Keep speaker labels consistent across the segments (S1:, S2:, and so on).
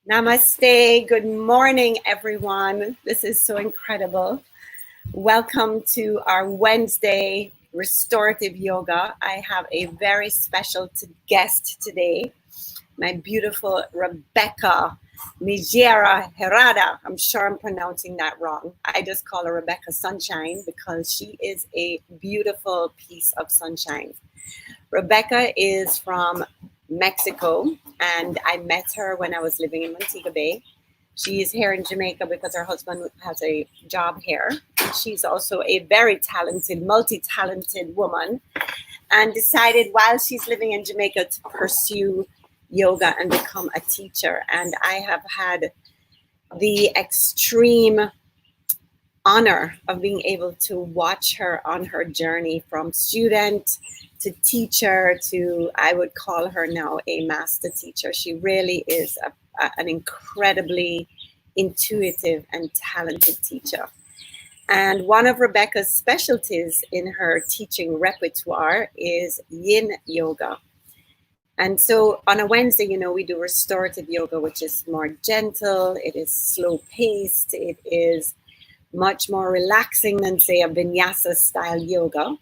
S1: Namaste. Good morning, everyone. This is so incredible. Welcome to our Wednesday restorative yoga. I have a very special guest today, my beautiful Rebecca Mejia Herrada. I'm sure I'm pronouncing that wrong. I just call her Rebecca Sunshine because she is a beautiful piece of sunshine. Rebecca is from Mexico, and I met her when I was living in Montego Bay. She's here in Jamaica because her husband has a job here. She's also a very talented, multi-talented woman, and decided while she's living in Jamaica to pursue yoga and become a teacher. And I have had the extreme honor of being able to watch her on her journey from student to teacher to, I would call her now a master teacher. She really is an incredibly intuitive and talented teacher. And one of Rebecca's specialties in her teaching repertoire is Yin Yoga. And so on a Wednesday, we do restorative yoga, which is more gentle, it is slow paced, it is much more relaxing than, say, a vinyasa style yoga.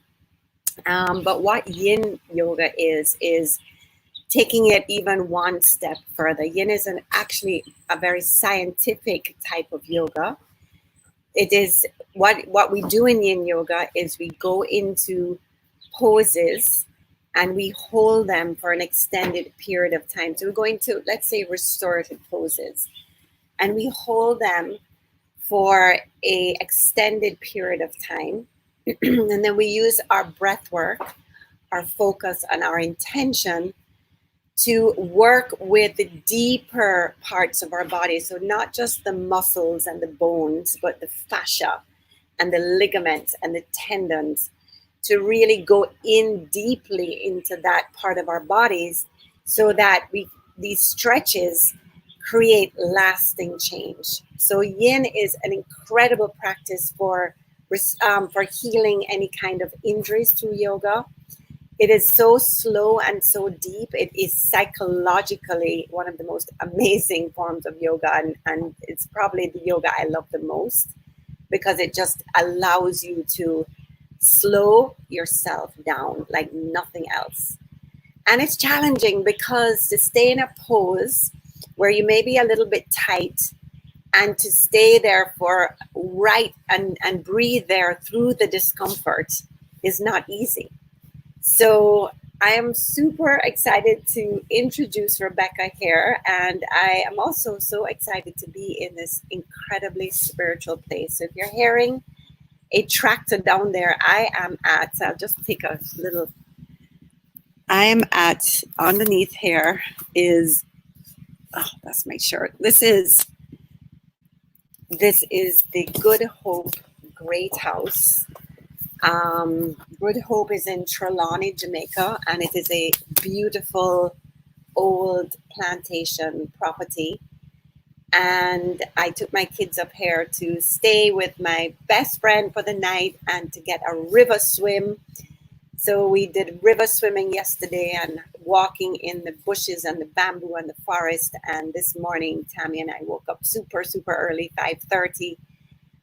S1: But what Yin Yoga is taking it even one step further. Yin is actually a very scientific type of yoga. It is what we do in Yin Yoga is we go into poses and we hold them for an extended period of time. So we go into, let's say, restorative poses, and we hold them for a extended period of time. And then we use our breath work, our focus, and our intention to work with the deeper parts of our body. So not just the muscles and the bones, but the fascia and the ligaments and the tendons, to really go in deeply into that part of our bodies so that these stretches create lasting change. So Yin is an incredible practice for healing any kind of injuries through yoga. It is so slow and so deep. It is psychologically one of the most amazing forms of yoga, and it's probably the yoga I love the most because it just allows you to slow yourself down like nothing else. And it's challenging because to stay in a pose where you may be a little bit tight and to stay there for and breathe there through the discomfort is not easy. So I am super excited to introduce Rebecca here, and I am also so excited to be in this incredibly spiritual place. So if you're hearing a tractor down there, I'll just take a little, underneath here is, that's my shirt. This is the Good Hope Great House. Good Hope is in Trelawney, Jamaica, and it is a beautiful old plantation property. And I took my kids up here to stay with my best friend for the night and to get a river swim. So we did river swimming yesterday and walking in the bushes and the bamboo and the forest. And this morning, Tammy and I woke up super, super early, 5:30,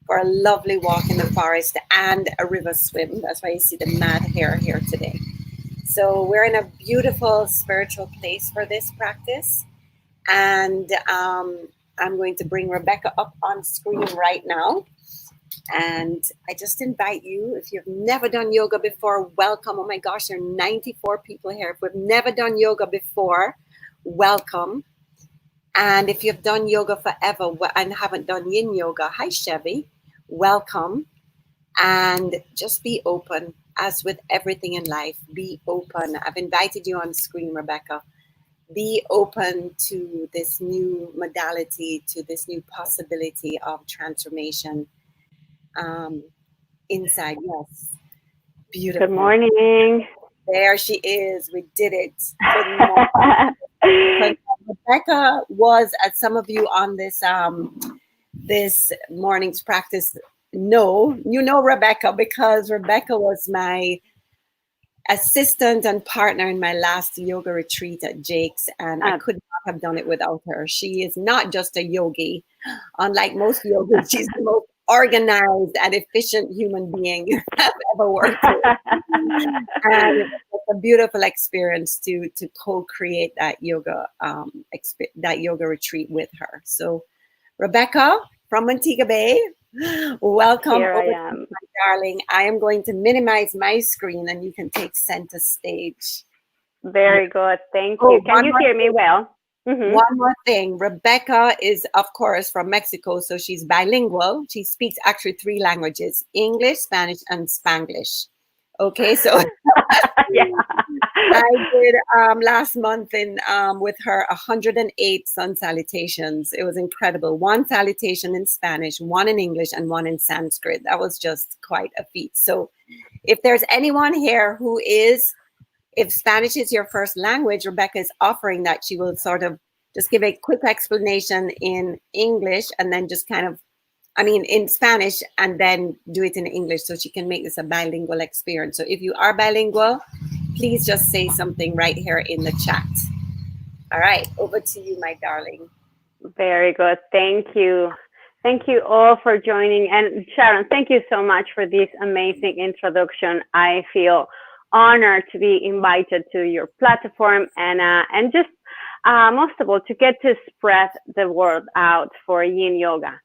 S1: for a lovely walk in the forest and a river swim. That's why you see the mad hair here today. So we're in a beautiful spiritual place for this practice. And I'm going to bring Rebecca up on screen right now. And I just invite you, if you've never done yoga before, welcome. Oh my gosh, there are 94 people here. If we've never done yoga before, welcome. And if you've done yoga forever and haven't done Yin Yoga, hi Chevy, welcome. And just be open. As with everything in life, be open. I've invited you on screen, Rebecca. Be open to this new modality, to this new possibility of transformation. Inside, yes. Beautiful.
S2: Good morning.
S1: There she is. We did it. Rebecca was, as some of you on this this morning's practice know, Rebecca, because Rebecca was my assistant and partner in my last yoga retreat at Jake's, and I could not have done it without her. She is not just a yogi. Unlike most yogis, she's the most organized and efficient human being I've ever worked with. And it was a beautiful experience to co-create that yoga retreat with her. So, Rebecca from Montego Bay, welcome
S2: Here
S1: over
S2: I
S1: to
S2: am.
S1: me, my darling. I am going to minimize my screen and you can take center stage.
S2: Very good. Thank
S1: Oh,
S2: you. Can you hear me well? Mm-hmm.
S1: one more thing. Rebecca is, of course, from Mexico, so she's bilingual. She speaks actually 3 languages: English, Spanish, and Spanglish. Okay, so
S2: Yeah.
S1: I did last month in with her 108 sun salutations. It was incredible. 1 salutation in Spanish, 1 in English, and 1 in Sanskrit. That was just quite a feat. So if there's anyone here who is, if Spanish is your first language, Rebecca is offering that she will sort of just give a quick explanation in English and then just kind of, in Spanish, and then do it in English so she can make this a bilingual experience. So if you are bilingual, please just say something right here in the chat. All right, over to you, my darling.
S2: Very good. Thank you. Thank you all for joining. And Sharon, thank you so much for this amazing introduction. I feel honored to be invited to your platform and just most of all, to get to spread the word out for Yin Yoga.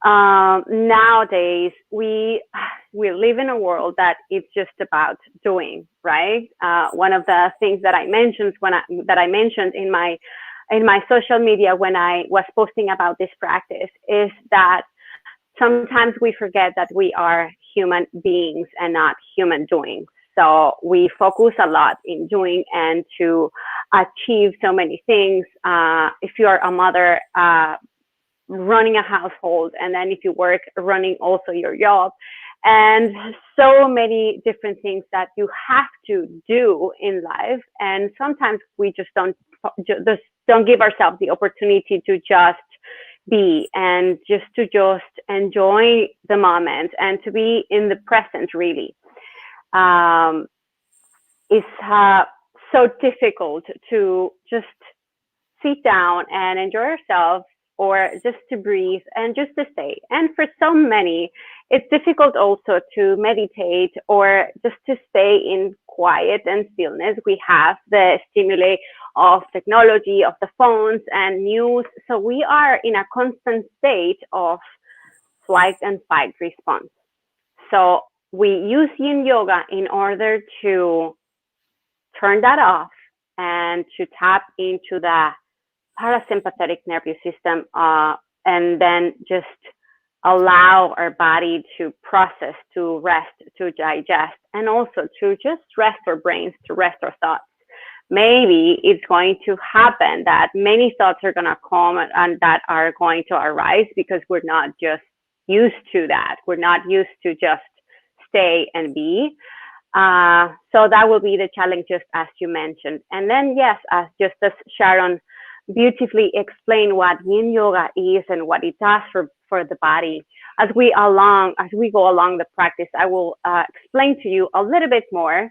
S2: Nowadays, we live in a world that it's just about doing, right? One of the things that I mentioned in my social media when I was posting about this practice is that sometimes we forget that we are human beings and not human doings. So we focus a lot in doing and to achieve so many things. If you are a mother, running a household, and then if you work, running also your job, and so many different things that you have to do in life. And sometimes we just don't give ourselves the opportunity to just be and just enjoy the moment and to be in the present. Really, it's so difficult to just sit down and enjoy yourself, or just to breathe and just to stay. And for so many, it's difficult also to meditate or just to stay in quiet and stillness. We have the stimuli of technology, of the phones and news. So we are in a constant state of flight and fight response. So we use Yin Yoga in order to turn that off and to tap into the parasympathetic nervous system, and then just allow our body to process, to rest, to digest, and also to just rest our brains, to rest our thoughts. Maybe it's going to happen that many thoughts are going to come and that are going to arise because we're not just used to that. We're not used to just stay and be. So that will be the challenge, just as you mentioned. And then, yes, as Sharon beautifully explain what Yin Yoga is and what it does for the body. As we go along the practice, I will explain to you a little bit more.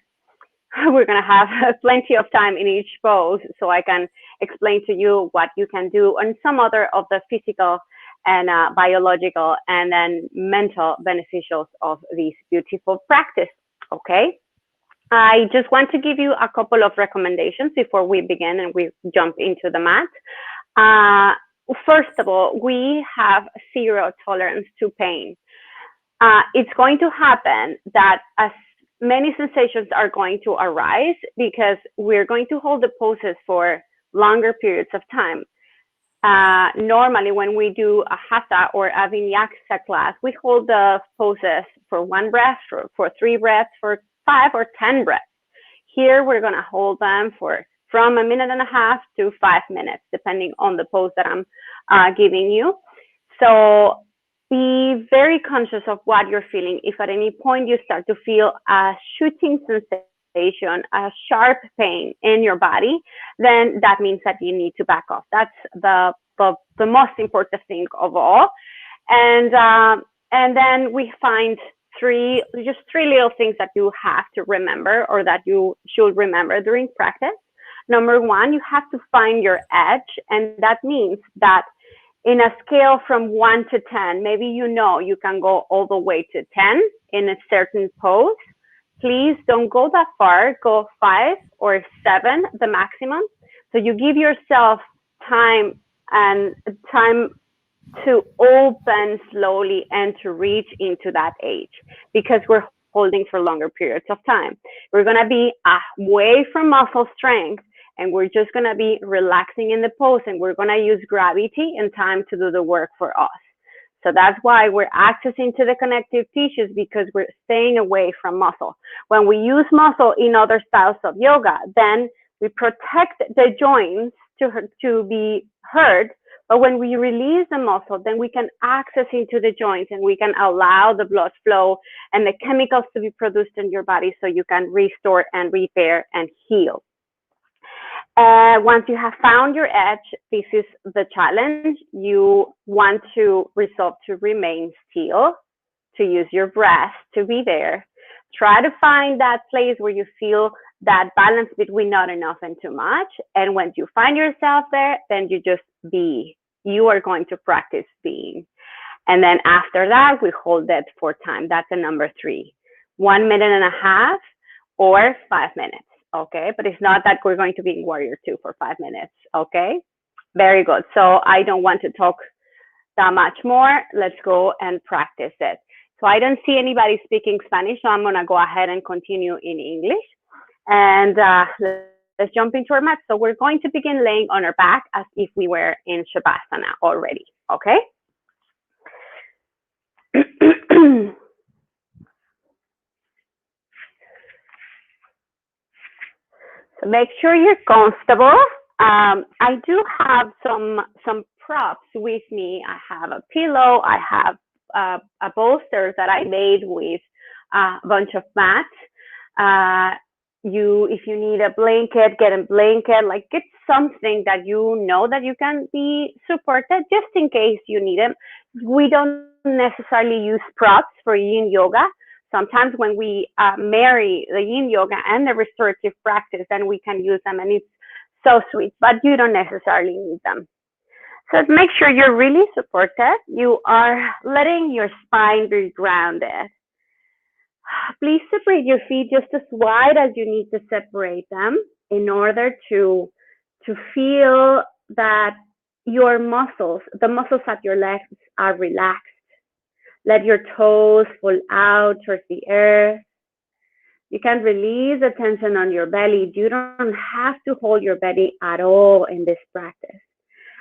S2: We're going to have plenty of time in each pose, so I can explain to you what you can do and some other of the physical and biological and then mental beneficials of this beautiful practice. Okay. I just want to give you a couple of recommendations before we begin and we jump into the mat. First of all, we have zero tolerance to pain. It's going to happen that as many sensations are going to arise because we're going to hold the poses for longer periods of time. Normally, when we do a hatha or a vinyasa class, we hold the poses for 1 breath, for 3 breaths, for 5 or 10 breaths. Here, we're going to hold them from 1.5 minutes to 5 minutes, depending on the pose that I'm giving you. So be very conscious of what you're feeling. If at any point you start to feel a shooting sensation, a sharp pain in your body, then that means that you need to back off. That's the most important thing of all. And then we find just three little things that you have to remember or that you should remember during practice. Number one, you have to find your edge, and that means that in a scale from 1 to 10, maybe you can go all the way to 10 in a certain pose. Please don't go that far. Go 5 or 7, the maximum. So you give yourself time to open slowly and to reach into that age, because we're holding for longer periods of time. We're going to be away from muscle strength, and we're just going to be relaxing in the pose, and we're going to use gravity and time to do the work for us. So that's why we're accessing to the connective tissues, because we're staying away from muscle. When we use muscle in other styles of yoga, then we protect the joints to be heard. But when we release the muscle, then we can access into the joints, and we can allow the blood flow and the chemicals to be produced in your body, so you can restore and repair and heal. Once you have found your edge, this is the challenge. You want to resolve to remain still, to use your breath to be there. Try to find that place where you feel that balance between not enough and too much. And when you find yourself there, then you just be. You are going to practice being. And then after that, we hold that for time. That's a number 3. 1.5 minutes or 5 minutes. Okay, but it's not that we're going to be in Warrior 2 for 5 minutes. Okay, very good. So I don't want to talk that much more. Let's go and practice it. So I don't see anybody speaking Spanish, so I'm going to go ahead and continue in English. And let's jump into our mat. So we're going to begin laying on our back as if we were in Shavasana already. Okay. So make sure you're comfortable. I do have some props with me. I have a pillow. I have a bolster that I made with a bunch of mats. If you need a blanket, get a blanket. Like, get something that you know that you can be supported, just in case you need them. We don't necessarily use props for Yin Yoga. Sometimes when we marry the Yin Yoga and the restorative practice, then we can use them, and it's so sweet, but you don't necessarily need them. So make sure you're really supported. You are letting your spine be grounded. Please separate your feet just as wide as you need to separate them in order to feel that your muscles, the muscles at your legs, are relaxed. Let your toes fall out towards the earth. You can release the tension on your belly. You don't have to hold your belly at all in this practice.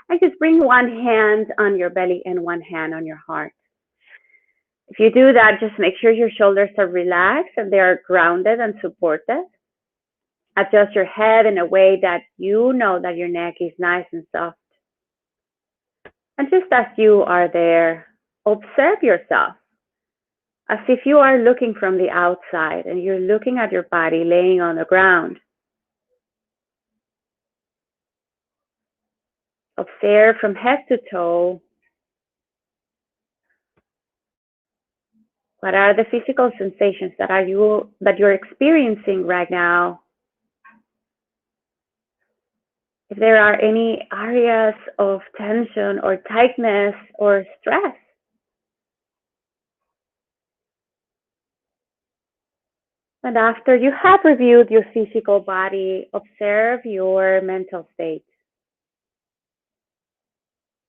S2: And just bring one hand on your belly and one hand on your heart. If you do that, just make sure your shoulders are relaxed and they are grounded and supported. Adjust your head in a way that you know that your neck is nice and soft. And just as you are there, observe yourself as if you are looking from the outside and you're looking at your body laying on the ground. Observe from head to toe. What are the physical sensations that you're experiencing right now? If there are any areas of tension or tightness or stress. And after you have reviewed your physical body, observe your mental state.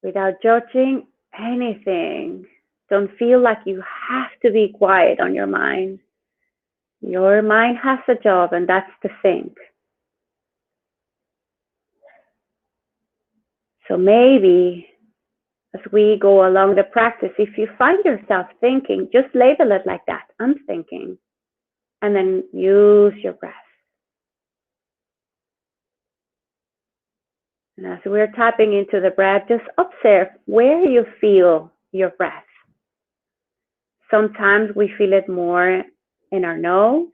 S2: Without judging anything, don't feel like you have to be quiet on your mind. Your mind has a job, and that's to think. So maybe as we go along the practice, if you find yourself thinking, just label it like that, I'm thinking. And then use your breath. And as we're tapping into the breath, just observe where you feel your breath. Sometimes we feel it more in our nose.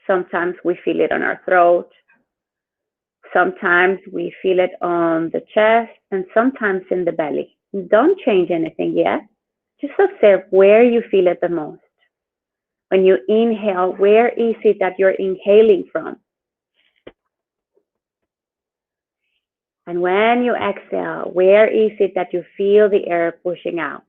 S2: Sometimes we feel it on our throat. Sometimes we feel it on the chest, and sometimes in the belly. Don't change anything yet. Just observe where you feel it the most. When you inhale, where is it that you're inhaling from? And when you exhale, where is it that you feel the air pushing out?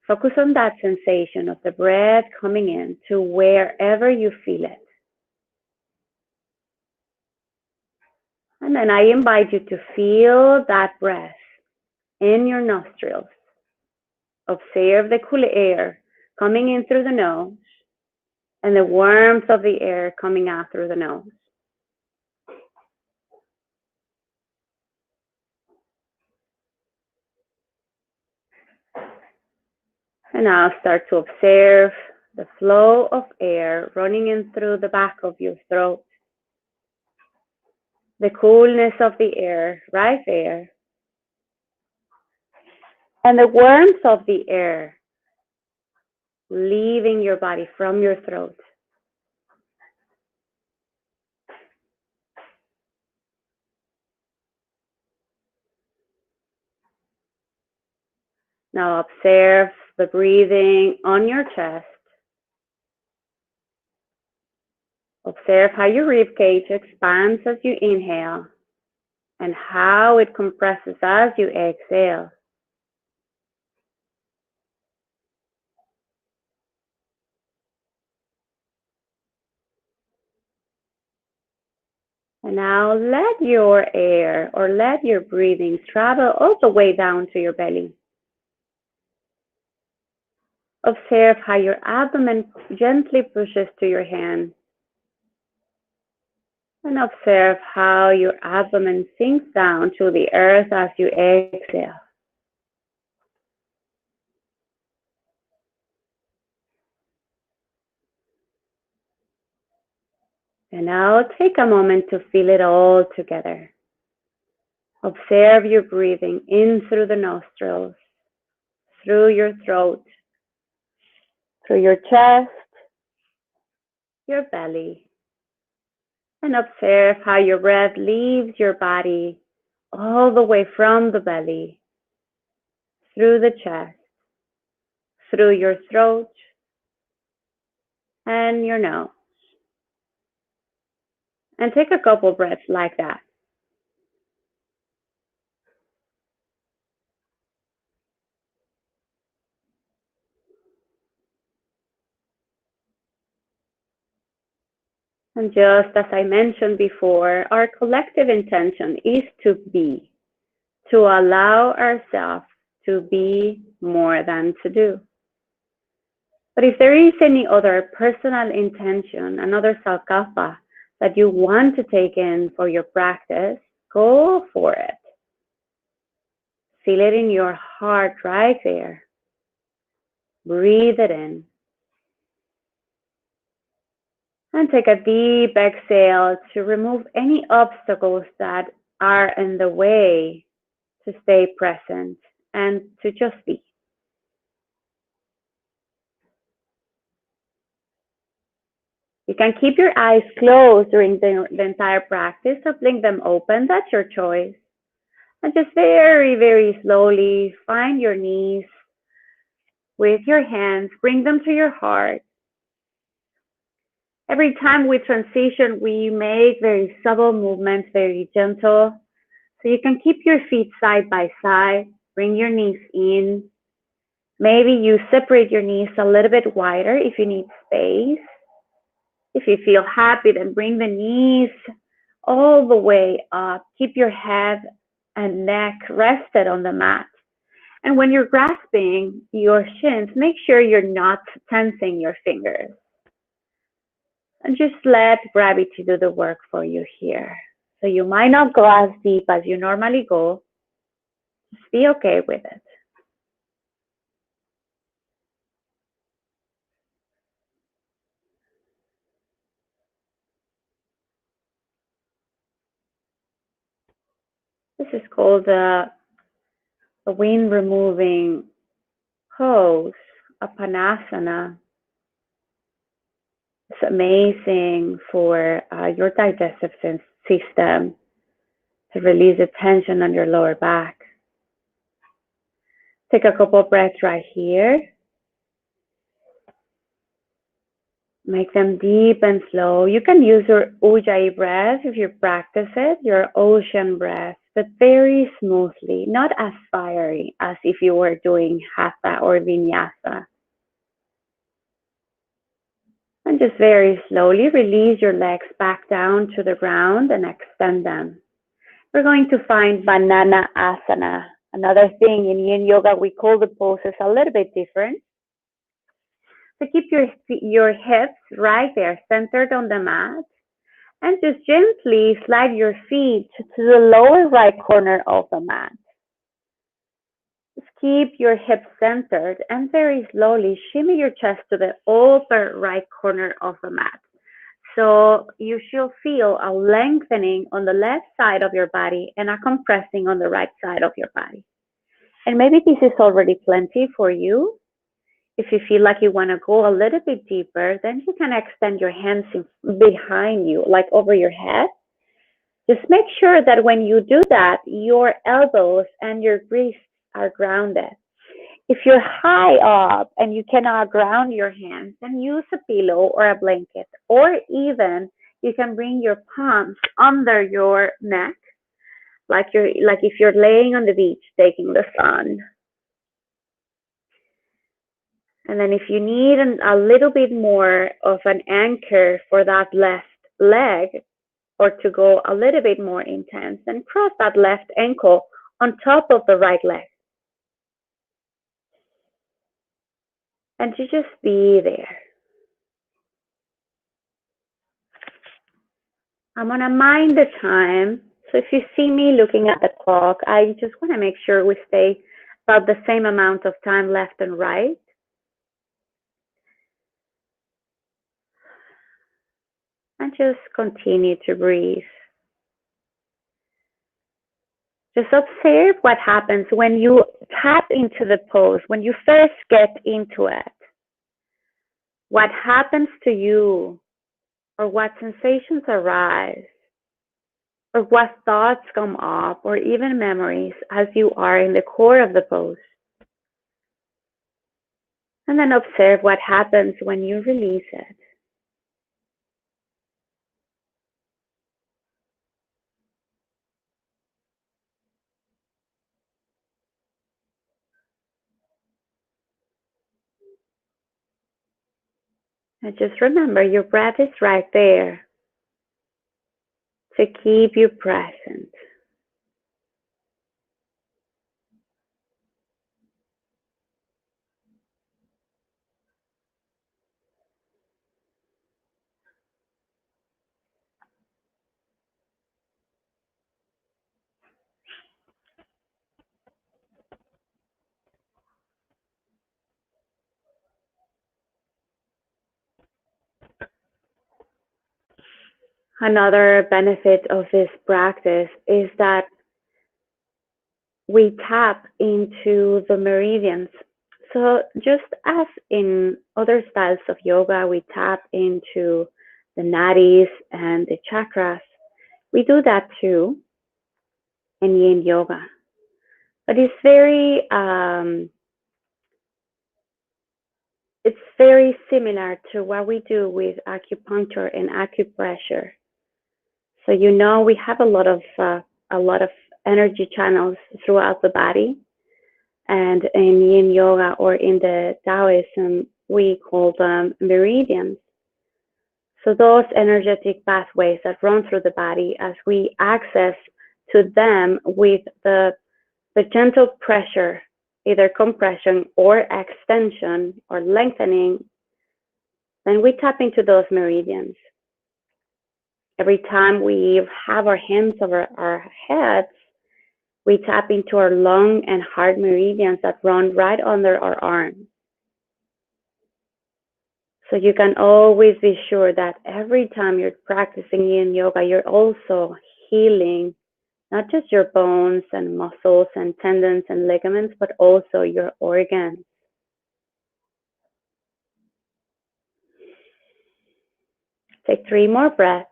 S2: Focus on that sensation of the breath coming in to wherever you feel it. And then I invite you to feel that breath in your nostrils. Observe the cool air coming in through the nose and the warmth of the air coming out through the nose. And now start to observe the flow of air running in through the back of your throat. The coolness of the air right there. And the warmth of the air leaving your body from your throat. Now observe the breathing on your chest. Observe how your rib cage expands as you inhale and how it compresses as you exhale. And now let your air or let your breathing travel all the way down to your belly. Observe how your abdomen gently pushes to your hand. And observe how your abdomen sinks down to the earth as you exhale. And now take a moment to feel it all together. Observe your breathing in through the nostrils, through your throat, through your chest, your belly. And observe how your breath leaves your body all the way from the belly, through the chest, through your throat, and your nose. And take a couple breaths like that. And just as I mentioned before, our collective intention is to allow ourselves to be more than to do. But if there is any other personal intention, another sankalpa that you want to take in for your practice, go for it. Feel it in your heart right there. Breathe it in. And take a deep exhale to remove any obstacles that are in the way to stay present and to just be. You can keep your eyes closed during the entire practice or blink them open, that's your choice. And just very, very slowly find your knees with your hands, bring them to your heart. Every time we transition, we make very subtle movements, very gentle. So you can keep your feet side by side, bring your knees in. Maybe you separate your knees a little bit wider if you need space. If you feel happy, then bring the knees all the way up. Keep your head and neck rested on the mat. And when you're grasping your shins, make sure you're not tensing your fingers. And just let gravity do the work for you here. So you might not go as deep as you normally go. Just be okay with it. This is called the wind removing pose, Apanasana. It's amazing for your digestive system to release the tension on your lower back. Take a couple of breaths right here. Make them deep and slow. You can use your ujjayi breath if you practice it, your ocean breath, but very smoothly, not as fiery as if you were doing hatha or vinyasa. And just very slowly release your legs back down to the ground and extend them. We're going to find banana asana. Another thing in Yin Yoga, we call the poses a little bit different. So keep your hips right there, centered on the mat, and just gently slide your feet to the lower right corner of the mat. Just keep your hips centered and very slowly shimmy your chest to the upper right corner of the mat. So you should feel a lengthening on the left side of your body and a compressing on the right side of your body. And maybe this is already plenty for you. If you feel like you want to go a little bit deeper, then you can extend your hands behind you, like over your head. Just make sure that when you do that, your elbows and your wrists are grounded. If you're high up and you cannot ground your hands, then use a pillow or a blanket, or even you can bring your palms under your neck, like if you're laying on the beach taking the sun. And then if you need a little bit more of an anchor for that left leg, or to go a little bit more intense, then cross that left ankle on top of the right leg. And to just be there. I'm going to mind the time. So if you see me looking at the clock, I just want to make sure we stay about the same amount of time left and right. And just continue to breathe. Just observe what happens when you tap into the pose, when you first get into it. What happens to you, or what sensations arise, or what thoughts come up, or even memories as you are in the core of the pose. And then observe what happens when you release it. And just remember, your breath is right there to keep you present. Another benefit of this practice is that we tap into the meridians. So just as in other styles of yoga, we tap into the nadis and the chakras, we do that too in Yin Yoga. But it's very similar to what we do with acupuncture and acupressure. So we have a lot of energy channels throughout the body, and in Yin Yoga or in the Taoism, we call them meridians. So those energetic pathways that run through the body, as we access to them with the gentle pressure, either compression or extension or lengthening, then we tap into those meridians. Every time we have our hands over our heads, we tap into our lung and heart meridians that run right under our arms. So you can always be sure that every time you're practicing Yin Yoga, you're also healing not just your bones and muscles and tendons and ligaments, but also your organs. Take 3 more breaths.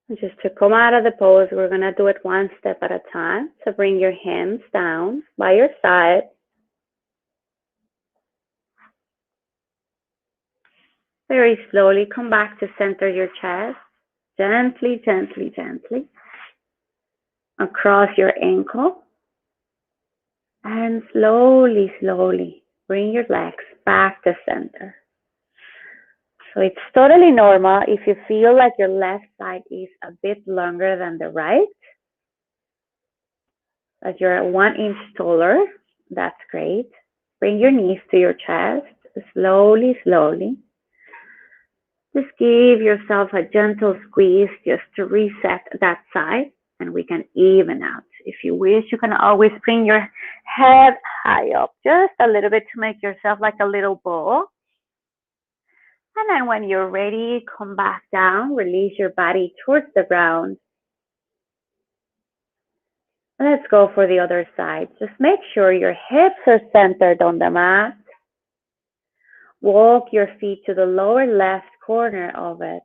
S2: Just to come out of the pose, we're going to do it one step at a time. So bring your hands down by your side. Very slowly come back to center your chest. Gently, gently, gently. Across your ankle. And slowly, slowly bring your legs back to center. So it's totally normal if you feel like your left side is a bit longer than the right. That you're 1 inch taller, that's great. Bring your knees to your chest, slowly, slowly. Just give yourself a gentle squeeze just to reset that side, and we can even out. If you wish, you can always bring your head high up, just a little bit to make yourself like a little ball. And then when you're ready, come back down, release your body towards the ground. Let's go for the other side. Just make sure your hips are centered on the mat. Walk your feet to the lower left corner of it.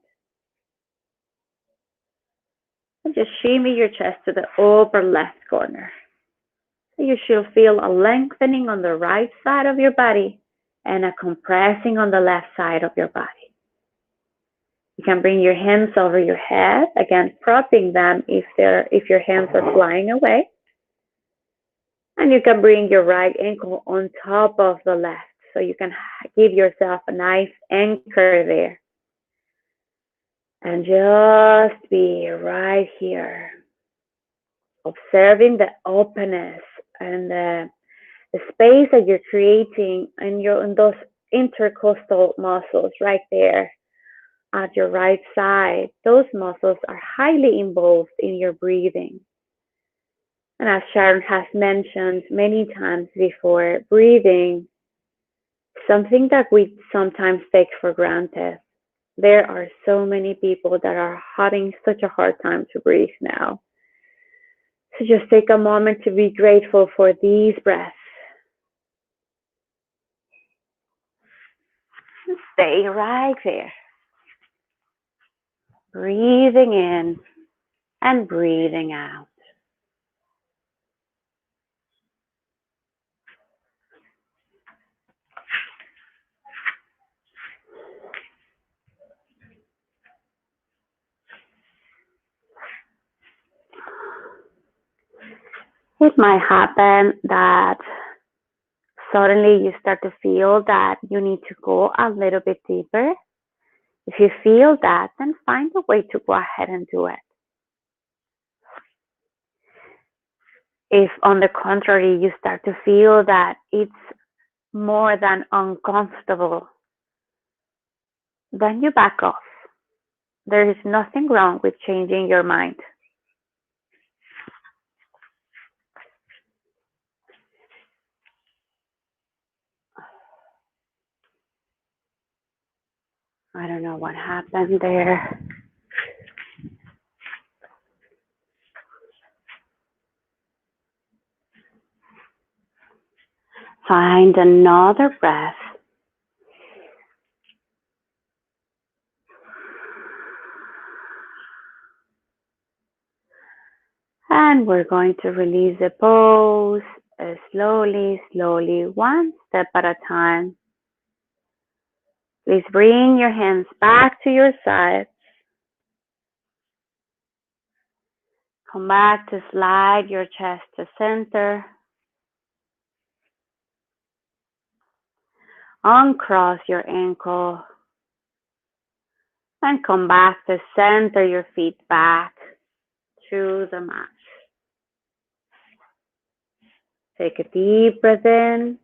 S2: And just shimmy your chest to the upper left corner. So you should feel a lengthening on the right side of your body and a compressing on the left side of your body. You can bring your hands over your head, again, propping them if your hands are flying away. And you can bring your right ankle on top of the left, so you can give yourself a nice anchor there. And just be right here, observing the openness and the space that you're creating in those intercostal muscles right there at your right side. Those muscles are highly involved in your breathing. And as Sharon has mentioned many times before, breathing, something that we sometimes take for granted. There are so many people that are having such a hard time to breathe now. So just take a moment to be grateful for these breaths. Stay right there. Breathing in and breathing out. It might happen that suddenly you start to feel that you need to go a little bit deeper. If you feel that, then find a way to go ahead and do it. If, on the contrary, you start to feel that it's more than uncomfortable, then you back off. There is nothing wrong with changing your mind. I don't know what happened there. Find another breath. And we're going to release the pose slowly, slowly, one step at a time. Please bring your hands back to your sides. Come back to slide your chest to center. Uncross your ankle. And come back to center your feet back to the mat. Take a deep breath in.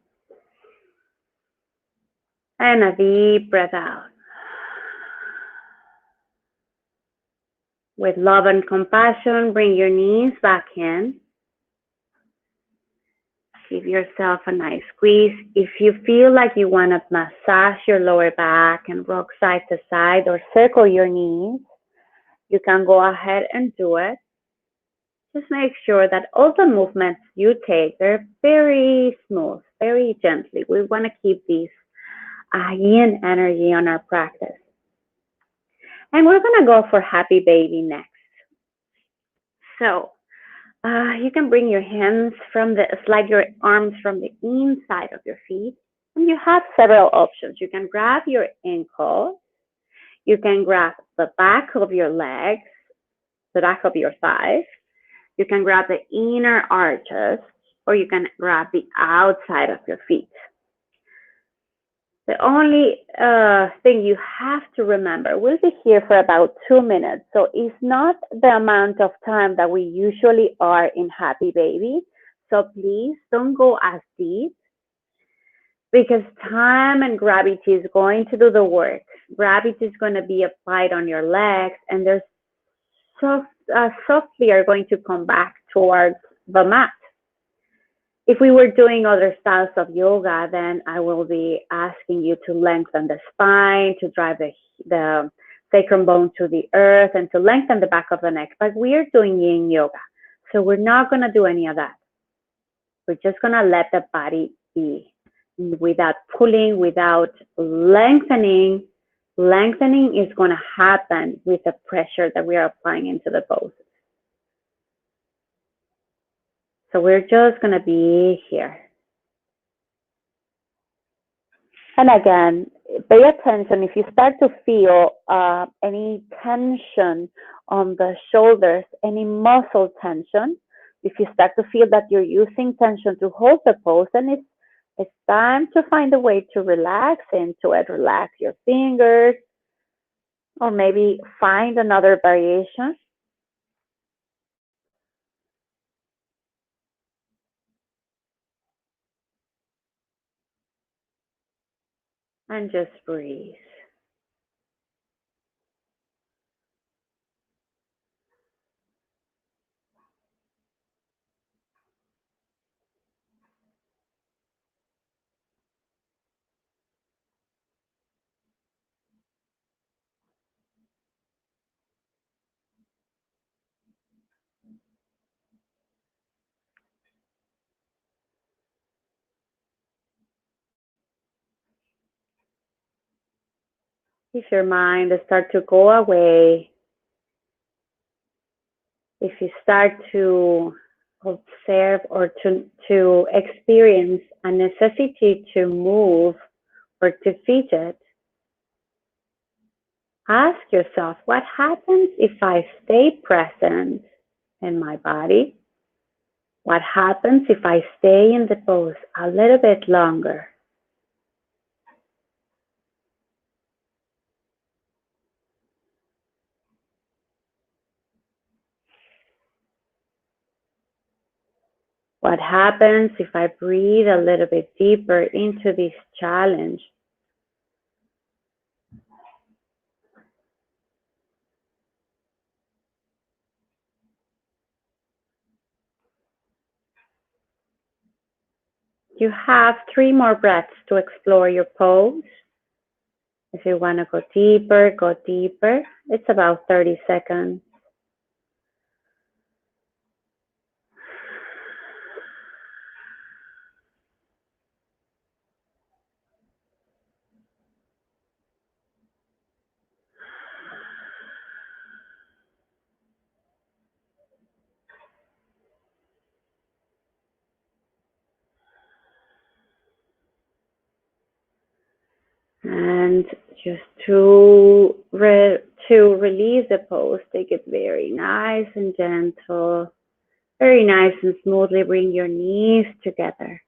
S2: And a deep breath out. With love and compassion, bring your knees back in. Give yourself a nice squeeze. If you feel like you want to massage your lower back and rock side to side or circle your knees, you can go ahead and do it. Just make sure that all the movements you take, they're very smooth, very gently. We want to keep these yin energy on our practice. And we're going to go for happy baby next. So you can bring your hands slide your arms from the inside of your feet. And you have several options. You can grab your ankles. You can grab the back of your legs, the back of your thighs. You can grab the inner arches, or you can grab the outside of your feet. The only thing you have to remember, we'll be here for about 2 minutes. So it's not the amount of time that we usually are in Happy Baby. So please don't go as deep, because time and gravity is going to do the work. Gravity is going to be applied on your legs, and they're softly are going to come back towards the mat. If we were doing other styles of yoga, then I will be asking you to lengthen the spine, to drive the sacrum bone to the earth, and to lengthen the back of the neck. But we are doing Yin Yoga, so we're not going to do any of that. We're just going to let the body be without pulling, without lengthening. Lengthening is going to happen with the pressure that we are applying into the pose. So we're just going to be here. And again, pay attention if you start to feel any tension on the shoulders, any muscle tension. If you start to feel that you're using tension to hold the pose, then it's time to find a way to relax into it. Relax your fingers, or maybe find another variation. And just breathe. If your mind starts to go away, if you start to observe or to experience a necessity to move or to fidget, ask yourself, what happens if I stay present in my body? What happens if I stay in the pose a little bit longer? What happens if I breathe a little bit deeper into this challenge? You have 3 more breaths to explore your pose. If you want to go deeper, go deeper. It's about 30 seconds. And just to release the pose, take it very nice and gentle, very nice and smoothly. Bring your knees together.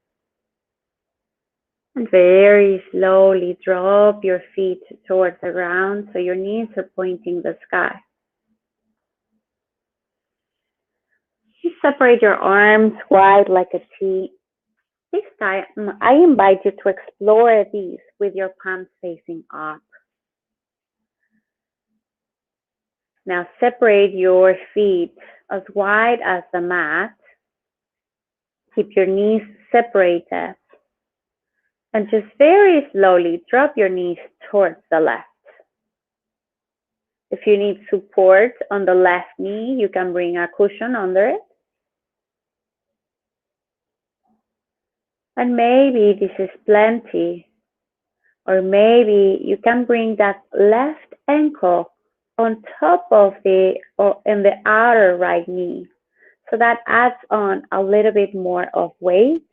S2: And very slowly drop your feet towards the ground so your knees are pointing the sky. You separate your arms wide like a T. This time, I invite you to explore these with your palms facing up. Now separate your feet as wide as the mat. Keep your knees separated. And just very slowly drop your knees towards the left. If you need support on the left knee, you can bring a cushion under it. And maybe this is plenty. Or maybe you can bring that left ankle on top of in the outer right knee. So that adds on a little bit more of weight,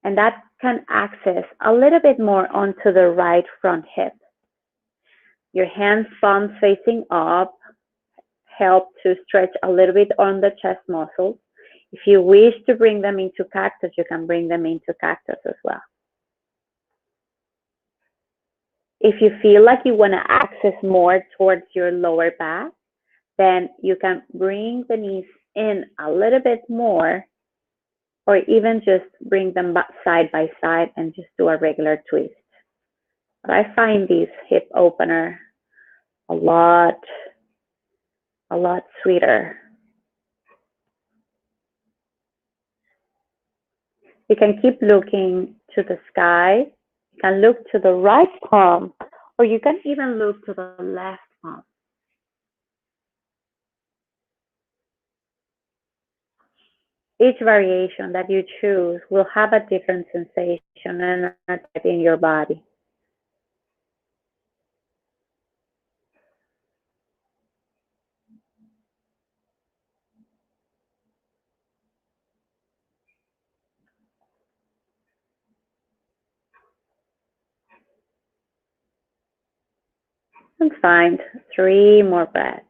S2: and that can access a little bit more onto the right front hip. Your hands, palms facing up, help to stretch a little bit on the chest muscles. If you wish to bring them into cactus, you can bring them into cactus as well. If you feel like you want to access more towards your lower back, then you can bring the knees in a little bit more, or even just bring them back side by side and just do a regular twist. But I find these hip opener a lot sweeter. You can keep looking to the sky. You can look to the right palm, or you can even look to the left palm. Each variation that you choose will have a different sensation and effect in your body. And find 3 more breaths.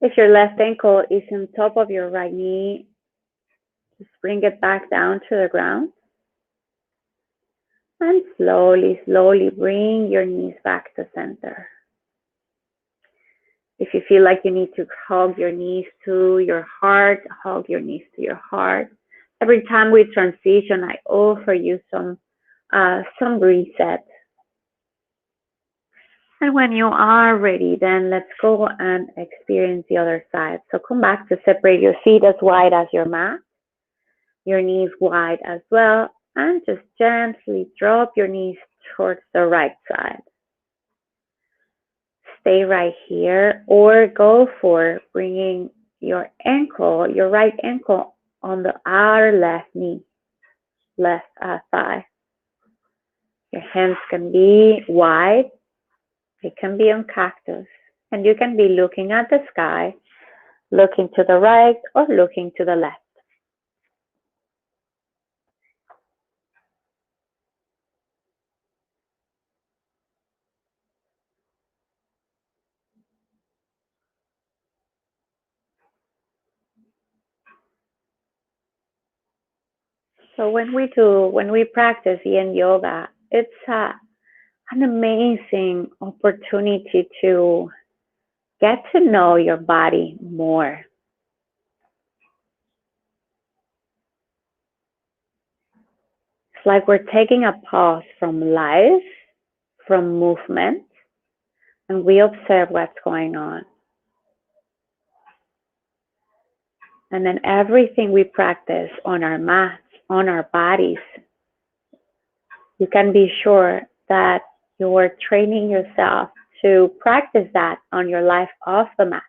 S2: If your left ankle is on top of your right knee, just bring it back down to the ground. And slowly, slowly bring your knees back to center. If you feel like you need to hug your knees to your heart, hug your knees to your heart. Every time we transition, I offer you some reset. And when you are ready, then let's go and experience the other side. So come back to separate your feet as wide as your mat, your knees wide as well, and just gently drop your knees towards the right side. Stay right here, or go for bringing your ankle, your right ankle on the outer left knee, left thigh. Your hands can be wide, it can be on cactus, and you can be looking at the sky, looking to the right or looking to the left. So when we practice Yin Yoga, it's an amazing opportunity to get to know your body more. It's like we're taking a pause from life, from movement, and we observe what's going on. And then everything we practice on our mats, on our bodies, you can be sure that you're training yourself to practice that on your life off the mat.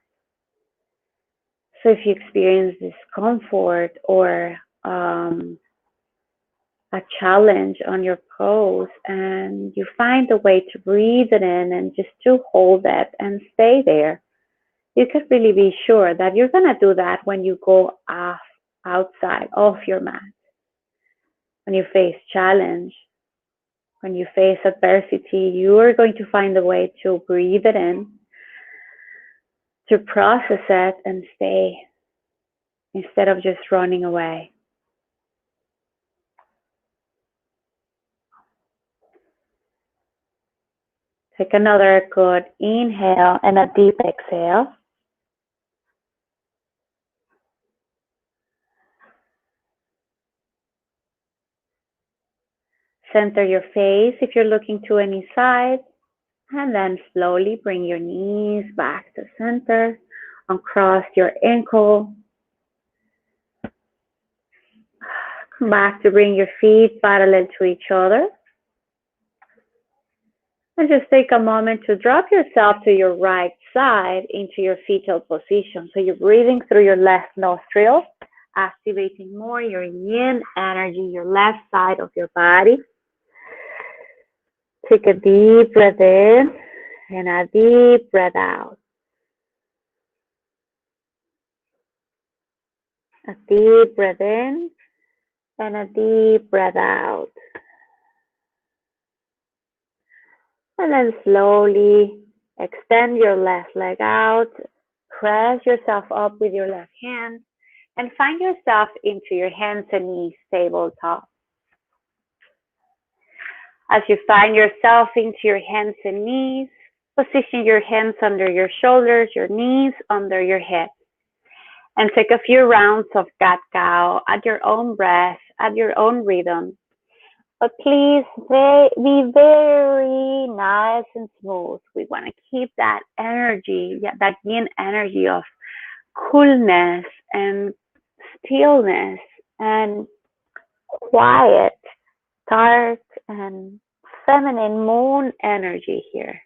S2: So if you experience discomfort or a challenge on your pose, and you find a way to breathe it in and just to hold it and stay there, you can really be sure that you're going to do that when you go outside of your mat. When you face challenge, when you face adversity, you are going to find a way to breathe it in, to process it and stay instead of just running away. Take another good inhale and a deep exhale. Center your face if you're looking to any side, and then slowly bring your knees back to center. across your ankle. Come back to bring your feet parallel to each other. And just take a moment to drop yourself to your right side into your fetal position. So you're breathing through your left nostril, activating more your yin energy, your left side of your body. Take a deep breath in and a deep breath out. A deep breath in and a deep breath out. And then slowly extend your left leg out. Press yourself up with your left hand and find yourself into your hands and knees, tabletop. As you find yourself into your hands and knees, position your hands under your shoulders, your knees under your head. And take a few rounds of cat-cow at your own breath, at your own rhythm. But please be very nice and smooth. We want to keep that energy, that yin energy of coolness and stillness and quiet, dark and feminine moon energy here.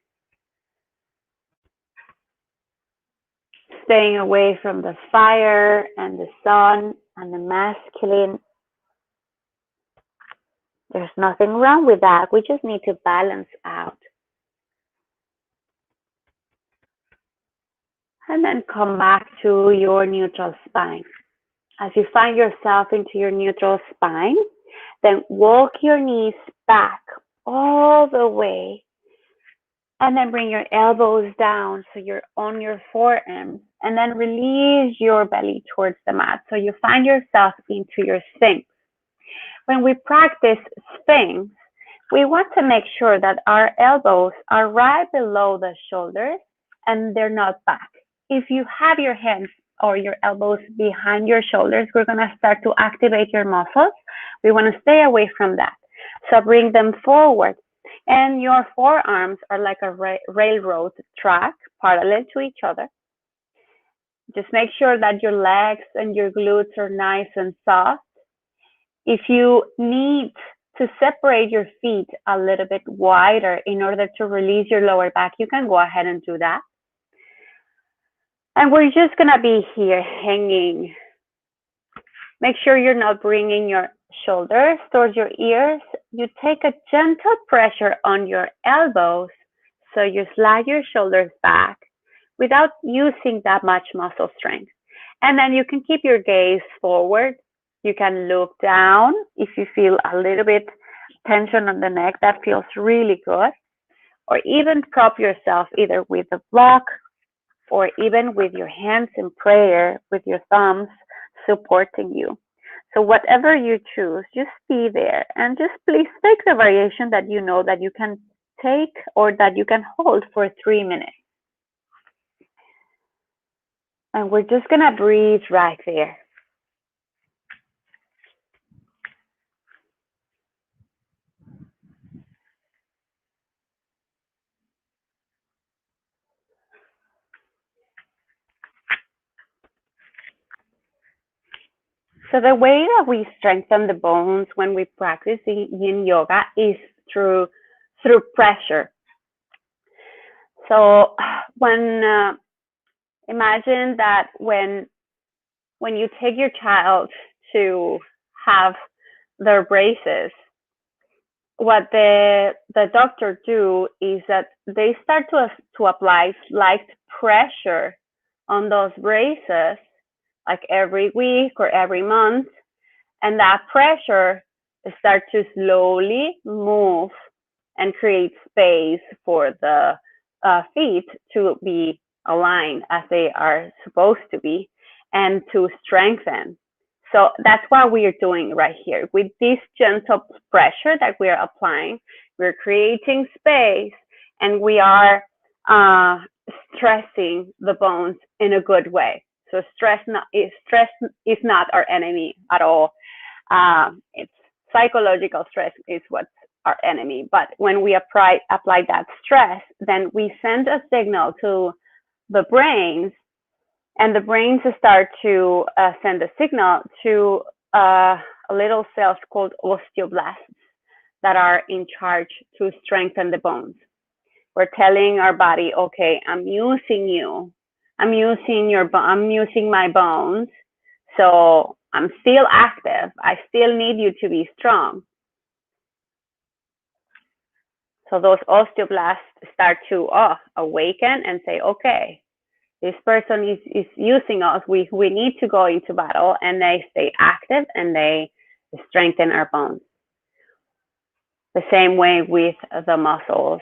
S2: Staying away from the fire and the sun and the masculine. There's nothing wrong with that. We just need to balance out. And then come back to your neutral spine. As you find yourself into your neutral spine, then walk your knees back all the way. And then bring your elbows down so you're on your forearms. And then release your belly towards the mat. So you find yourself into your Sphinx. When we practice Sphinx, we want to make sure that our elbows are right below the shoulders and they're not back. If you have your hands or your elbows behind your shoulders, we're going to start to activate your muscles. We want to stay away from that. So bring them forward. And your forearms are like a railroad track parallel to each other. Just make sure that your legs and your glutes are nice and soft. If you need to separate your feet a little bit wider in order to release your lower back, you can go ahead and do that. And we're just going to be here hanging. Make sure you're not bringing your shoulders towards your ears. You take a gentle pressure on your elbows so you slide your shoulders back without using that much muscle strength. And then you can keep your gaze forward. You can look down if you feel a little bit tension on the neck. That feels really good. Or even prop yourself either with a block or even with your hands in prayer, with your thumbs supporting you. So whatever you choose, just be there and just please take the variation that you know that you can take or that you can hold for 3 minutes. And we're just going to breathe right there. So the way that we strengthen the bones when we practice Yin Yoga is through pressure. So imagine that when you take your child to have their braces, what the doctor do is that they start to apply slight pressure on those braces, like every week or every month, and that pressure starts to slowly move and create space for the feet to be aligned as they are supposed to be and to strengthen. So that's what we are doing right here. With this gentle pressure that we are applying, we're creating space and we are stressing the bones in a good way. So stress is not our enemy at all. It's psychological stress is what's our enemy. But when we apply that stress, then we send a signal to the brains And the brains start to send a signal to little cells called osteoblasts that are in charge to strengthen the bones. We're telling our body, okay, I'm using you. I'm using my bones. So I'm still active. I still need you to be strong. So those osteoblasts start to awaken and say, okay, this person is using us. We need to go into battle, and they stay active and they strengthen our bones. The same way with the muscles.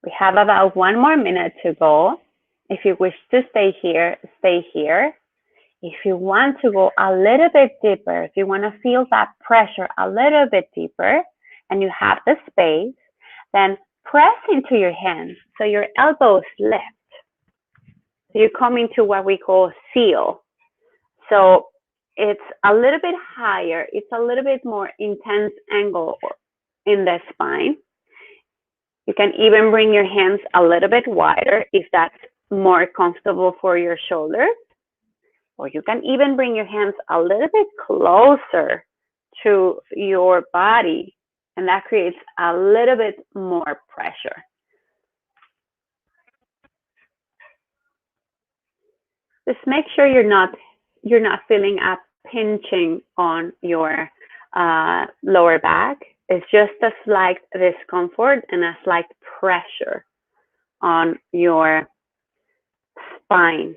S2: We have about 1 more minute to go. If you wish to stay here, stay here. If you want to go a little bit deeper, if you want to feel that pressure a little bit deeper, and you have the space, then press into your hands so your elbows lift. So you come into what we call seal. So it's a little bit higher. It's a little bit more intense angle in the spine. You can even bring your hands a little bit wider if that's more comfortable for your shoulders. Or you can even bring your hands a little bit closer to your body, and that creates a little bit more pressure. Just make sure you're not feeling a pinching on your lower back. It's just a slight discomfort and a slight pressure on your spine.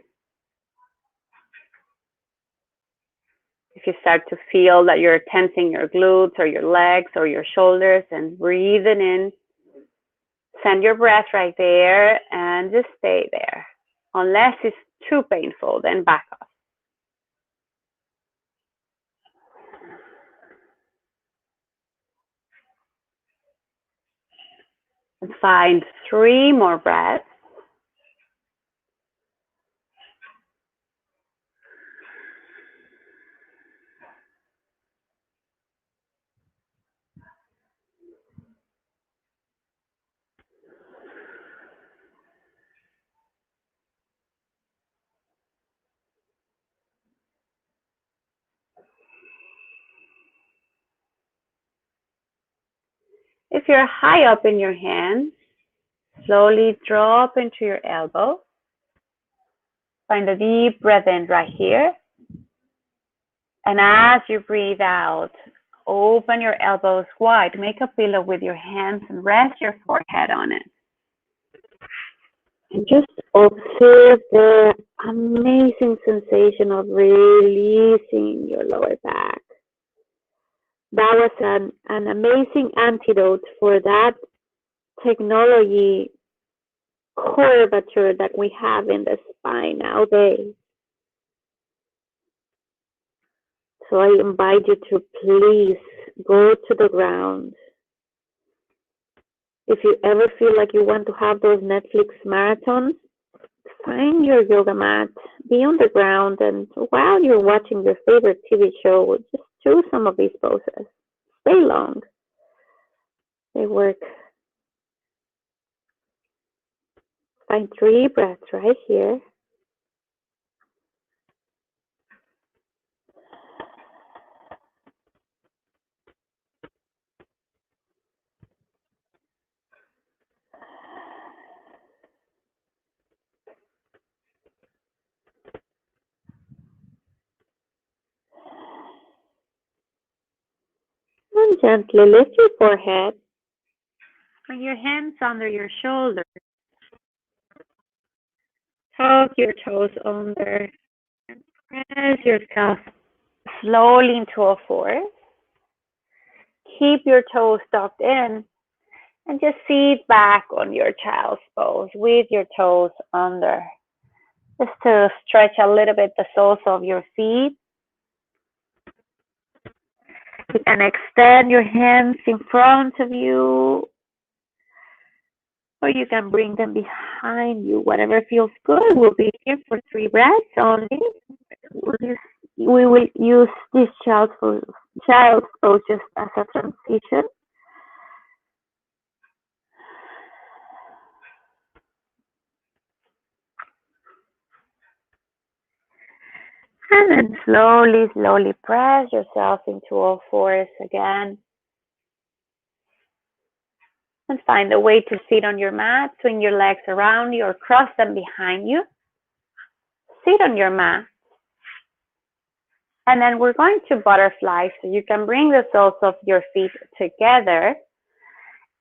S2: If you start to feel that you're tensing your glutes or your legs or your shoulders, and breathing in, send your breath right there and just stay there. Unless it's too painful, then back off. And find 3 more breaths. If you're high up in your hands, slowly drop into your elbow. Find a deep breath in right here. And as you breathe out, open your elbows wide. Make a pillow with your hands and rest your forehead on it. And just observe the amazing sensation of releasing your lower back. That was an amazing antidote for that technology curvature that we have in the spine nowadays. So I invite you to please go to the ground. If you ever feel like you want to have those Netflix marathons, find your yoga mat, be on the ground, and while you're watching your favorite TV show, just do some of these poses. Stay long. They work. Find 3 breaths right here. And gently lift your forehead. Bring your hands under your shoulders. Tuck your toes under. And press yourself slowly into a 4. Keep your toes tucked in. And just sit back on your child's pose with your toes under. Just to stretch a little bit the soles of your feet. You can extend your hands in front of you, or you can bring them behind you. Whatever feels good. We'll be here for 3 breaths only. We will use this child's pose just as a transition. And then slowly, slowly press yourself into all fours again. And find a way to sit on your mat. Swing your legs around you or cross them behind you. Sit on your mat. And then we're going to butterfly. So you can bring the soles of your feet together.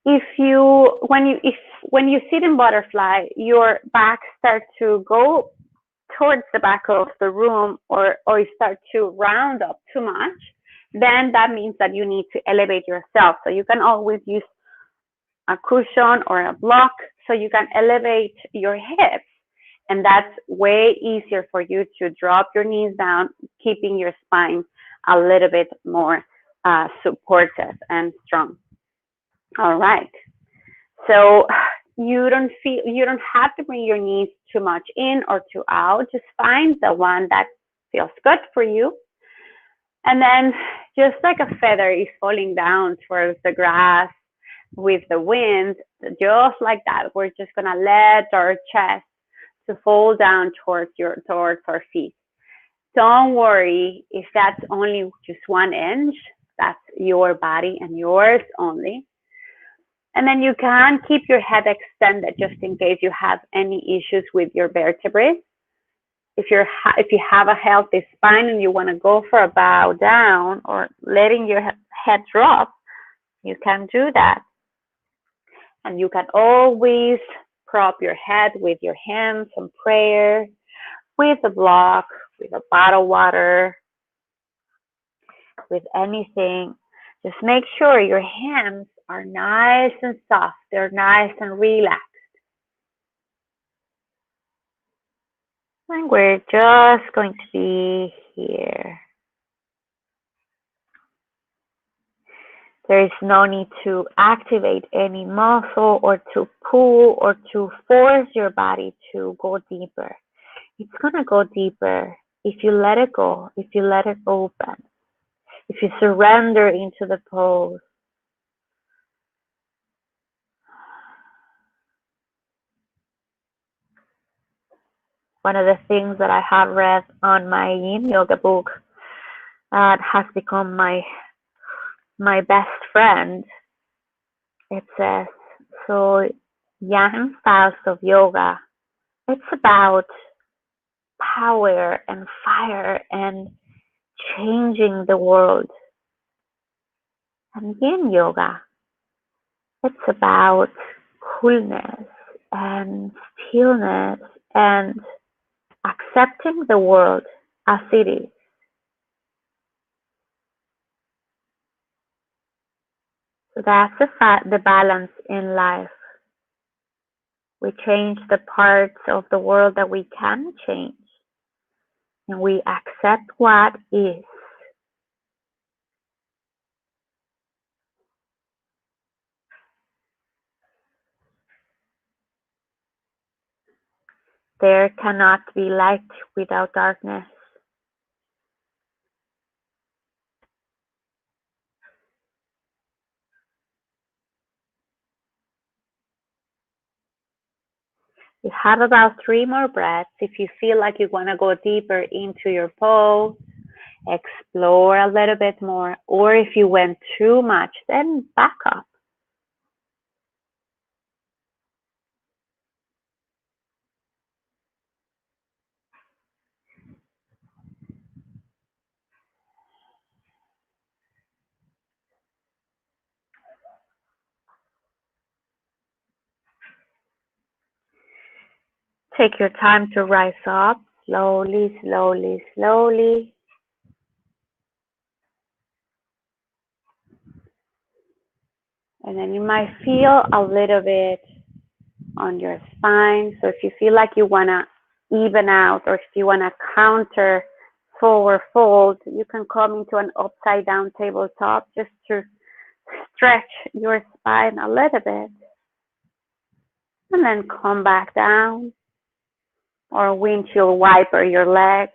S2: When you sit in butterfly, your back starts to go towards the back of the room or you start to round up too much, then that means that you need to elevate yourself. So you can always use a cushion or a block so you can elevate your hips. And that's way easier for you to drop your knees down, keeping your spine a little bit more supportive and strong. All right. So you don't have to bring your knees too much in or too out. Just find the one that feels good for you. And then just like a feather is falling down towards the grass with the wind, just like that, we're just gonna let our chest to fall down towards our feet. Don't worry if that's only just 1 inch. That's your body and yours only. And then you can keep your head extended just in case you have any issues with your vertebrae. If you have a healthy spine and you want to go for a bow down or letting your head drop, you can do that. And you can always prop your head with your hands and prayer, with a block, with a bottle of water, with anything. Just make sure your hands are nice and soft. They're nice and relaxed. And we're just going to be here. There is no need to activate any muscle or to pull or to force your body to go deeper. It's going to go deeper if you let it go, if you let it open, if you surrender into the pose. One of the things that I have read on my Yin Yoga book that has become my best friend, it says, so Yang styles of yoga, it's about power and fire and changing the world. And Yin Yoga, it's about coolness and stillness and accepting the world as it is. So that's the balance in life. We change the parts of the world that we can change, and we accept what is. There cannot be light without darkness. You have about 3 more breaths. If you feel like you want to go deeper into your pose, explore a little bit more. Or if you went too much, then back up. Take your time to rise up, slowly, slowly, slowly. And then you might feel a little bit on your spine. So if you feel like you want to even out or if you want to counter forward fold, you can come into an upside down tabletop just to stretch your spine a little bit. And then come back down or windshield wiper your legs.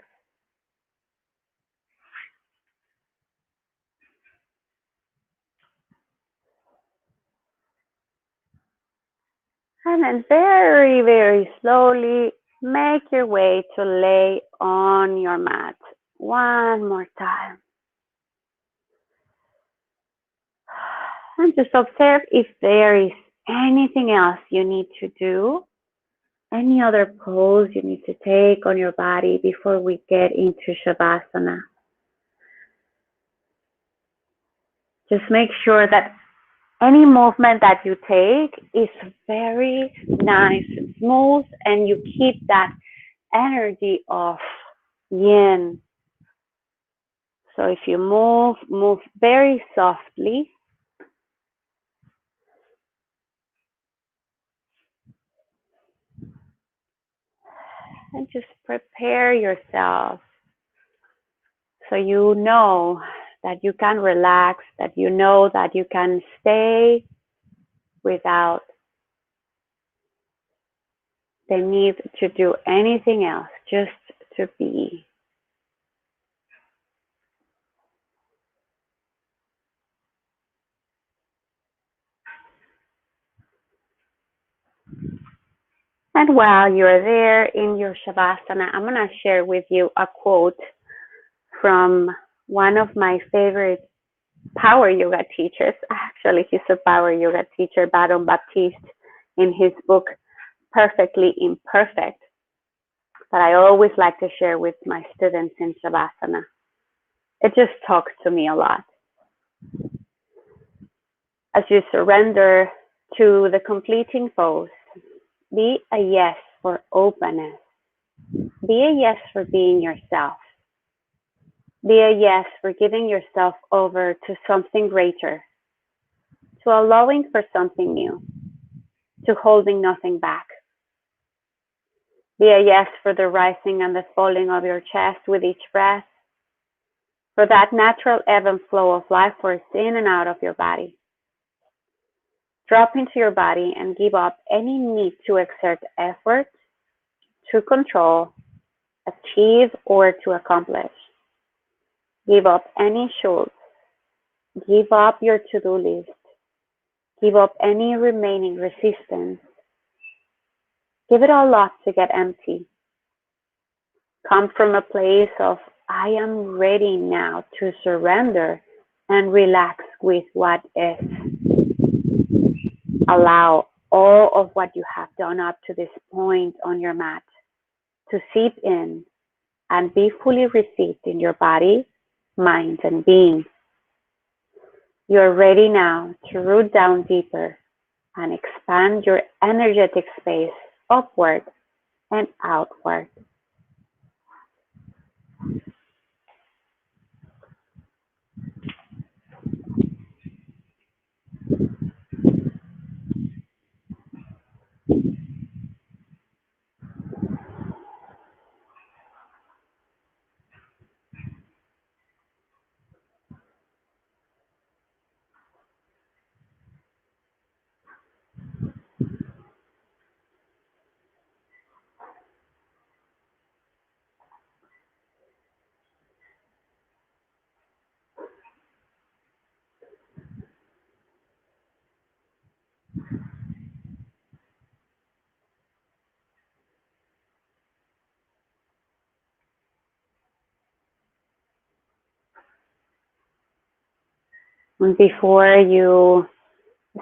S2: And then very, very slowly make your way to lay on your mat One more time. And just observe if there is anything else you need to do, any other pose you need to take on your body before we get into Shavasana. Just make sure that any movement that you take is very nice and smooth, and you keep that energy of yin. So if you move very softly. And just prepare yourself so you know that you can relax, that you know that you can stay without the need to do anything else, just to be. And while you're there in your Shavasana, I'm going to share with you a quote from one of my favorite power yoga teachers. Actually, he's a power yoga teacher, Baron Baptiste, in his book, Perfectly Imperfect, that I always like to share with my students in Shavasana. It just talks to me a lot. As you surrender to the completing pose, be a yes for openness. Be a yes for being yourself. Be a yes for giving yourself over to something greater, to allowing for something new, to holding nothing back. Be a yes for the rising and the falling of your chest with each breath, for that natural ebb and flow of life force in and out of your body. Drop into your body and give up any need to exert effort, to control, achieve, or to accomplish. Give up any shoulds. Give up your to-do list. Give up any remaining resistance. Give it all up to get empty. Come from a place of, I am ready now to surrender and relax with what is. Allow all of what you have done up to this point on your mat to seep in and be fully received in your body, mind, and being. You're ready now to root down deeper and expand your energetic space upward and outward. And before you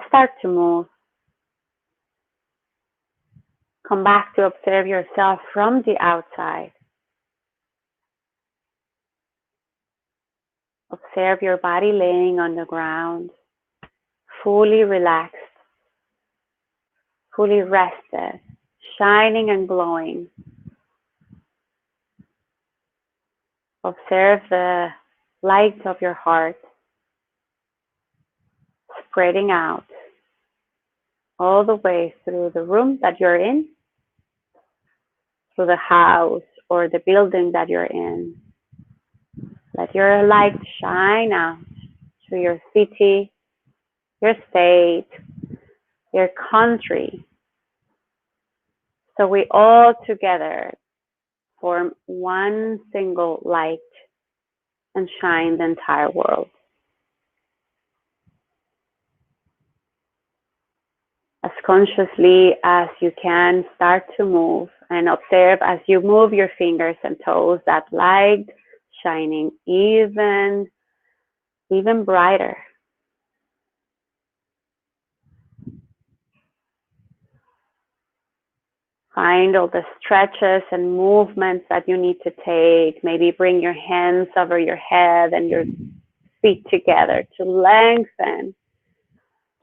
S2: start to move, come back to observe yourself from the outside. Observe your body laying on the ground, fully relaxed, fully rested, shining and glowing. Observe the light of your heart spreading out all the way through the room that you're in, through the house or the building that you're in. Let your light shine out to your city, your state, your country. So we all together form one single light and shine the entire world. As consciously as you can, start to move and observe as you move your fingers and toes, that light shining even brighter. Find all the stretches and movements that you need to take. Maybe bring your hands over your head and your feet together to lengthen,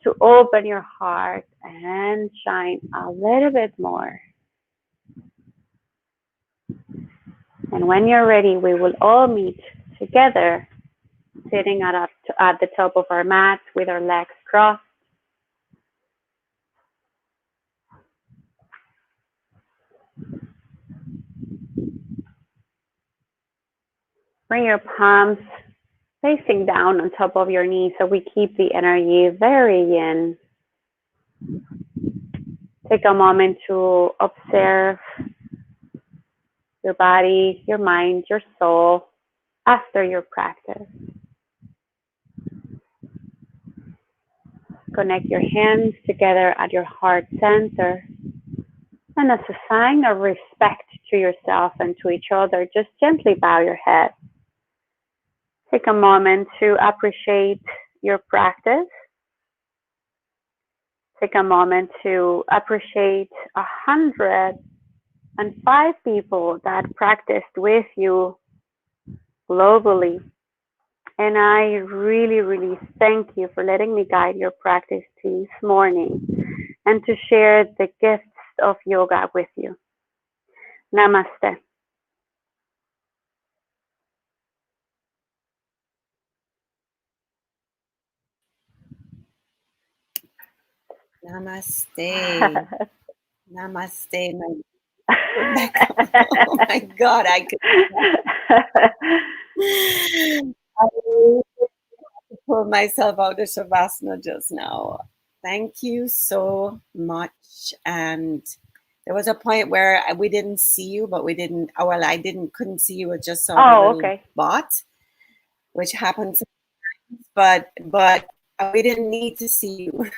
S2: to open your heart and shine a little bit more. And when you're ready, we will all meet together, sitting at the top of our mat with our legs crossed. Bring your palms facing down on top of your knees so we keep the energy very yin. Take a moment to observe your body, your mind, your soul after your practice. Connect your hands together at your heart center. And as a sign of respect to yourself and to each other, just gently bow your head. Take a moment to appreciate your practice. Take a moment to appreciate 105 people that practiced with you globally. And I really, really thank you for letting me guide your practice this morning and to share the gifts of yoga with you. Namaste.
S1: Namaste. Namaste, my Rebecca. Oh my God, I could. I pulled myself out of Shavasana just now. Thank you so much. And there was a point where we didn't see you, but we didn't. Oh, well, couldn't see you. I just saw the little
S2: okay.
S1: bot, which happens. But we didn't need to see you.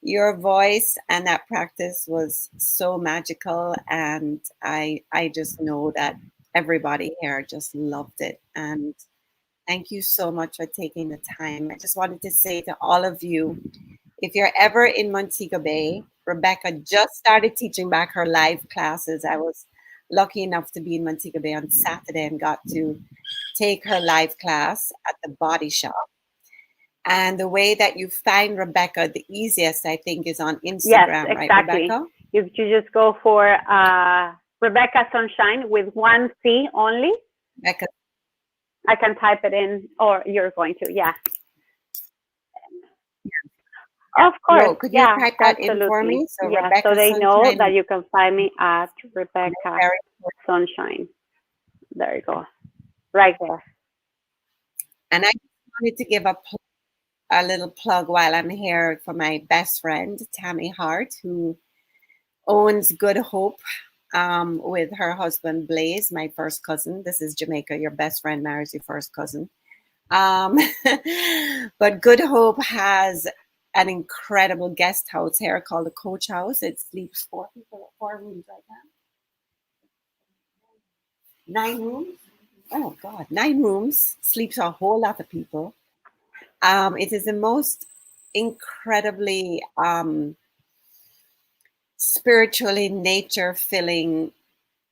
S1: Your voice and that practice was so magical, and I just know that everybody here just loved it. And thank you so much for taking the time. I just wanted to say to all of you, if you're ever in Montego Bay, Rebecca just started teaching back her live classes. I was lucky enough to be in Montego Bay on Saturday and got to take her live class at the Body Shop. And the way that you find Rebecca, the easiest, I think, is on Instagram,
S2: yes, exactly.
S1: Right, Rebecca?
S2: You just go for Rebecca Sunshine with one C only.
S1: Rebecca.
S2: I can type it in, or you're going to, yeah. Of course,
S1: Yo, could you type that in for me?
S2: So yeah,
S1: Rebecca
S2: so they
S1: Sunshine,
S2: know that you can find me at Rebecca Sunshine. There you go, right there.
S1: And I wanted to give a little plug while I'm here for my best friend, Tammy Hart, who owns Good Hope with her husband, Blaze, my first cousin. This is Jamaica. Your best friend marries your first cousin. But Good Hope has an incredible guest house here called the Coach House. It sleeps 4 people, 4 rooms right now. 9 rooms? Oh God, 9 rooms. Sleeps a whole lot of people. It is the most incredibly spiritually nature-filling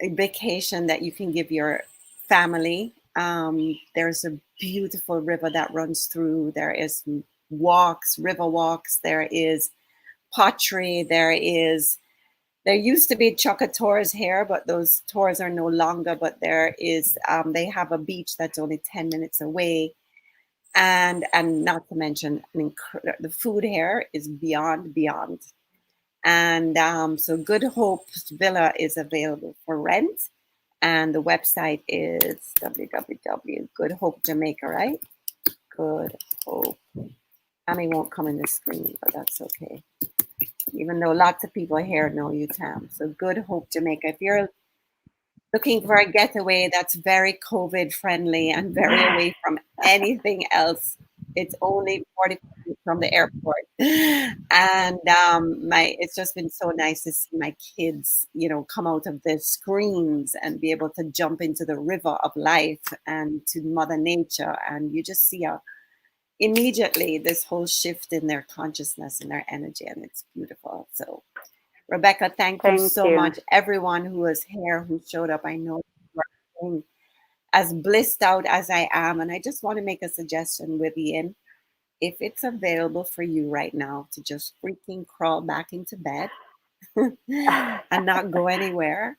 S1: vacation that you can give your family. There's a beautiful river that runs through. There is walks, river walks. There is pottery. There used to be chocolate tours here, but those tours are no longer. But there is, they have a beach that's only 10 minutes away. And not to mention, the food here is beyond. And so Good Hope's Villa is available for rent. And the website is Good Hope Jamaica, right? Good Hope. Tammy won't come in the screen, but that's okay. Even though lots of people here know you, Tam. So Good Hope Jamaica. If you're looking for a getaway that's very COVID friendly and very away from anything else, It's only 40 minutes from the airport. And it's just been so nice to see my kids, come out of their screens and be able to jump into the river of life and to Mother Nature. And you just see immediately this whole shift in their consciousness and their energy, and it's beautiful. So Rebecca, thank you
S2: Thank
S1: so
S2: you.
S1: much. Everyone who was here, who showed up, I know you are as blissed out as I am. And I just want to make a suggestion with Yin. If it's available for you right now to just freaking crawl back into bed and not go anywhere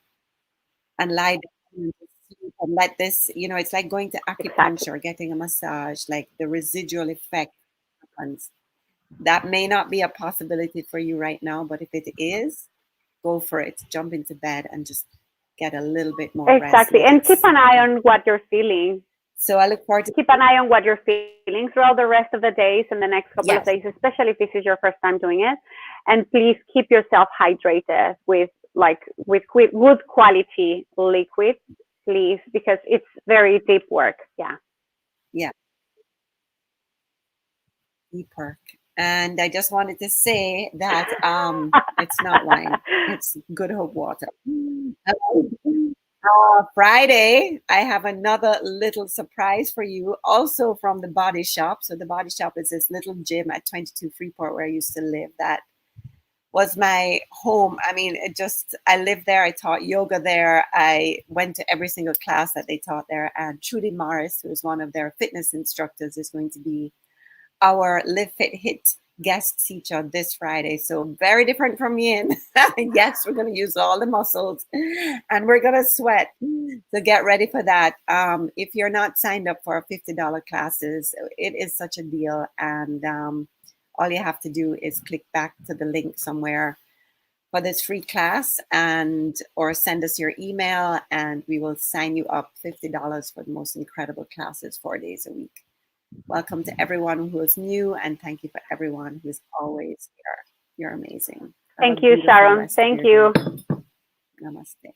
S1: and lie down and sleep and let this, it's like going to
S2: Exactly.
S1: acupuncture, getting a massage, like the residual effect happens. That may not be a possibility for you right now, but if it is, go for it. Jump into bed and just get a little bit more rest.
S2: Exactly.
S1: Let
S2: And
S1: it
S2: keep an
S1: sink
S2: eye
S1: in.
S2: on what you're feeling.
S1: So I look forward to,
S2: Keep an eye on what you're feeling throughout the rest of the days and the next couple of
S1: yes,
S2: days, especially if this is your first time doing it. And please keep yourself hydrated with good quality liquid, please, because it's very deep work. Yeah.
S1: yeah, deeper. And I just wanted to say that it's not wine, it's Good Hope water. Friday, I have another little surprise for you, also from the Body Shop. So the Body Shop is this little gym at 22 Freeport where I used to live. That was my home. I mean, I lived there. I taught yoga there. I went to every single class that they taught there. And Trudy Morris, who is one of their fitness instructors, is going to be our Live Fit Hit guest teacher this Friday. So very different from Yin. Yes, we're going to use all the muscles and we're going to sweat. So get ready for that. If you're not signed up for our $50 classes, it is such a deal. And all you have to do is click back to the link somewhere for this free class or send us your email and we will sign you up $50 for the most incredible classes 4 days a week. Welcome to everyone who is new, and thank you for everyone who is always here. You're amazing. Have a
S2: Thank you,
S1: beautiful
S2: Sharon.
S1: rest of
S2: Thank
S1: your day.
S2: you.
S1: Namaste.